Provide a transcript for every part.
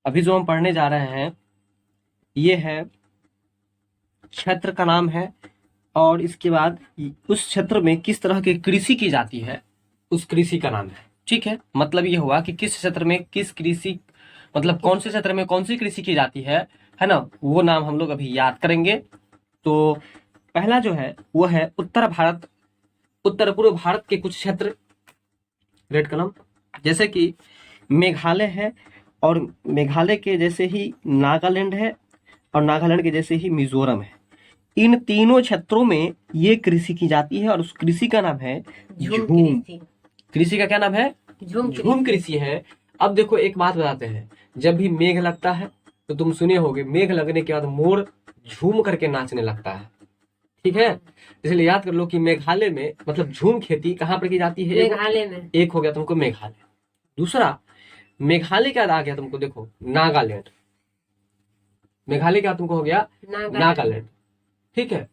अभी जो हम पढ़ने जा रहे हैं ये है क्षेत्र का नाम है, और इसके बाद उस क्षेत्र में किस तरह की कृषि की जाती है उस कृषि का नाम है। ठीक है, मतलब ये हुआ कि किस क्षेत्र में किस कृषि, मतलब कौन से क्षेत्र में कौन सी कृषि की जाती है ना, वो नाम हम लोग अभी याद करेंगे। तो पहला जो है वो है उत्तर भारत, उत्तर पूर्व भारत के कुछ क्षेत्र, रेड कलम, जैसे कि मेघालय है, और मेघालय के जैसे ही नागालैंड है, और नागालैंड के जैसे ही मिजोरम है। इन तीनों क्षेत्रों में ये कृषि की जाती है और उस कृषि का नाम है झूम। कृषि का क्या नाम है? झूम कृषि है। अब देखो एक बात बताते हैं, जब भी मेघ लगता है तो तुम सुने होगे मेघ लगने के बाद मोर झूम करके नाचने लगता है। ठीक है, इसलिए याद कर लो कि मेघालय में मतलब झूम खेती कहाँ पर की जाती है? मेघालय में। एक हो गया तुमको मेघालय। दूसरा मेघालय क्या आ गया तुमको? देखो नागालैंड। मेघालय क्या तुमको हो गया? नागालैंड। ठीक है,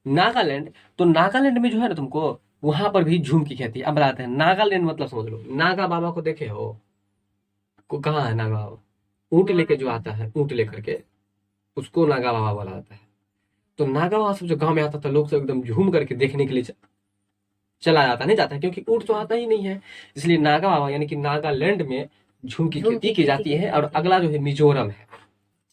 नागालैंड। तो नागालैंड में जो है ना तुमको वहां पर भी झूम की खेती। अब बताते हैं नागालैंड मतलब समझ लो, नागा बाबा को देखे हो? को कहाँ है नागा बाबा? ऊंट लेके जो आता है, ऊंट लेकर के, उसको नागा बाबा बोला जाता है। तो नागा बाबा सब जो गांव में आता था लोग सब एकदम झूम करके देखने के लिए चला जाता, नहीं जाता क्योंकि ऊंट तो आता ही नहीं है। इसलिए नागा बाबा यानी कि नागालैंड में झूम की खेती की जाती है। और अगला जो है मिजोरम है।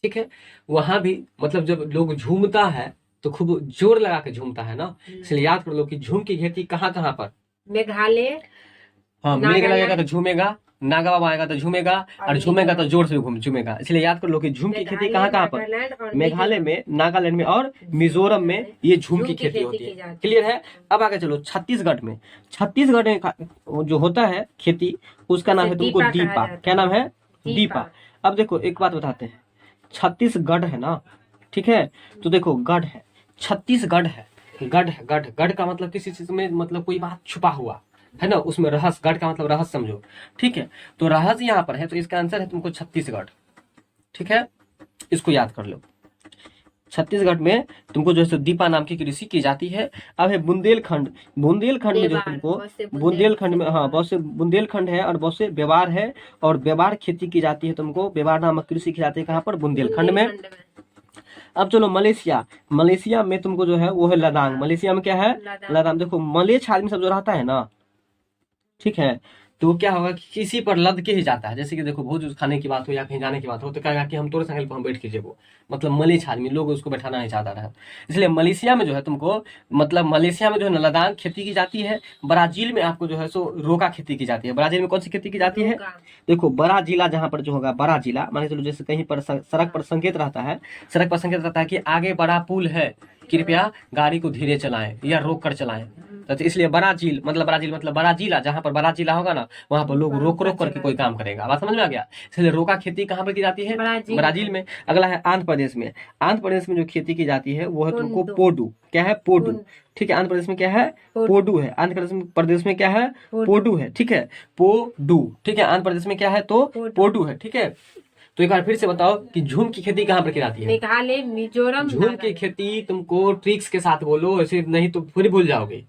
ठीक है, वहां भी मतलब जब लोग झूमता है तो खूब जोर लगा के झूमता है ना, इसलिए याद कर लो कि झूम की खेती कहाँ कहाँ पर? मेघालय। हाँ, मेघ लगेगा तो झूमेगा, नागा बाबा आएगा तो झूमेगा, और झूमेगा तो जोर से झूमेगा। इसलिए याद कर लो कि झूम की खेती कहाँ कहाँ पर? मेघालय में, नागालैंड में और मिजोरम में ये झूम की खेती होती है। क्लियर है? अब आगे चलो छत्तीसगढ़ में। छत्तीसगढ़ में जो होता है खेती उसका नाम है तुमको दीपा। क्या नाम है? दीपा। अब देखो एक बात बताते हैं, छत्तीसगढ़ है ना, ठीक है, तो देखो गढ़ है, छत्तीसगढ़ है, गढ़ है, गढ़, गढ़ का मतलब किसी चीज में मतलब कोई बात छुपा हुआ है ना, उसमें रहस्य, गढ़ का मतलब रहस्य समझो। ठीक है, तो रहस्य यहाँ पर है, तो इसका आंसर है तुमको छत्तीसगढ़। ठीक है, इसको याद कर लो। छत्तीसगढ़ में तुमको जो है दीपा नाम की कृषि की जाती है। अब है बुंदेलखंड। बुंदेलखंड में जो तुमको, बुंदेलखंड में, हाँ बहुत से बुंदेलखंड है और बहुत से व्यवहार है, और व्यवहार खेती की जाती है तुमको, व्यवहार नामक कृषि की जाती है कहाँ पर? बुंदेलखंड में। अब चलो मलेशिया। मलेशिया में तुमको जो है वो है लदांग। मलेशिया में क्या है? लदांग। देखो मलेच्छ आदमी सब जो रहता है ना, ठीक है, तो क्या होगा कि किसी पर लद के ही जाता है। जैसे कि देखो भोज खाने की बात हो या कहीं जाने की बात हो तो कहेगा कि हम तोरे संगल पर हम बैठ के जेबो, मतलब मलेच्छ आदमी, लोग उसको बैठाना नहीं चाहता रहा। इसलिए मलेशिया में जो है तुमको, मतलब मलेशिया में जो है ना लदांग खेती की जाती है। ब्राजील में आपको जो है सो रोका खेती की जाती है। ब्राजील में कौन सी खेती की जाती है? देखो बड़ा जिला जहां पर जो होगा, बड़ा जिला मान के चलो, जैसे कहीं पर सड़क पर संकेत रहता है, सड़क पर संकेत रहता है कि आगे बड़ा पुल है, कृपया गाड़ी को धीरे चलाएं या रोक कर चलाएं। तो इसलिए ब्राजील मतलब बड़ा जिला, जहां पर बड़ा जिला होगा ना वहां पर लोग रोक रोक करके कोई काम करेगा। बात समझ में आ गया? इसलिए रोका खेती कहाँ पर की जाती है? ब्राजील में। अगला है आंध्र प्रदेश में। आंध्र प्रदेश में जो खेती की जाती है वो है तुमको पोडू। क्या है? पोडू। ठीक है, आंध्र प्रदेश में क्या है? पोडू है। आंध्र प्रदेश में क्या है? पोडू है। ठीक है, पोडू। ठीक है, आंध्र प्रदेश में क्या है? तो पोडू है। ठीक है, तो एक बार फिर से बताओ कि झूम की खेती कहाँ पर की जाती है? मेघालय, मिजोरम। झूम की खेती तुमको ट्रिक्स के साथ बोलो, ऐसे नहीं तो फिर भूल जाओगे।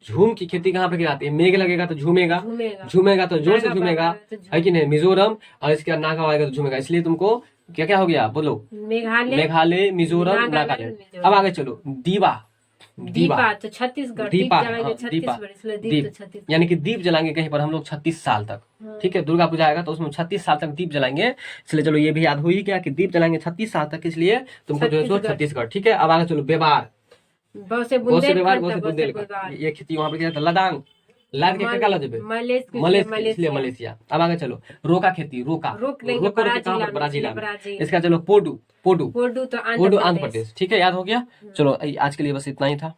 झूम की खेती कहाँ पर की जाती है? मेघ लगेगा तो झूमेगा, झूमेगा तो जोर से झूमेगा, है कि नहीं? मिजोरम। और इसके बाद नागा आएगा तो झूमेगा। इसलिए तुमको क्या क्या हो गया बोलो? मेघालय, मिजोरम, नागालैंड। अब आगे चलो दीवा। दीपा तो छत्तीसगढ़। दीपा, हाँ, दीपा, दीप यानी कि दीप जलाएंगे कहीं पर हम लोग 36 साल तक। ठीक है, दुर्गा पूजा आएगा तो उसमें 36 साल तक दीप जलाएंगे। इसलिए चलो ये भी याद हो ही गया कि दीप जलाएंगे 36 साल तक, इसलिए तुमको जो है सो छत्तीसगढ़। ठीक है, अब आगे चलो व्यवहार। बहुत से बुंदेलखंड, ये खेती वहां पर लदांग, लाद के क्या लदेबे? इसलिए मलेशिया। अब आगे चलो रोका खेती। रोका कहाँ पर? ब्राजील में। इसका चलो पोडू। पोडू तो आंध्र प्रदेश। ठीक है, याद हो गया? चलो आज के लिए बस इतना ही था।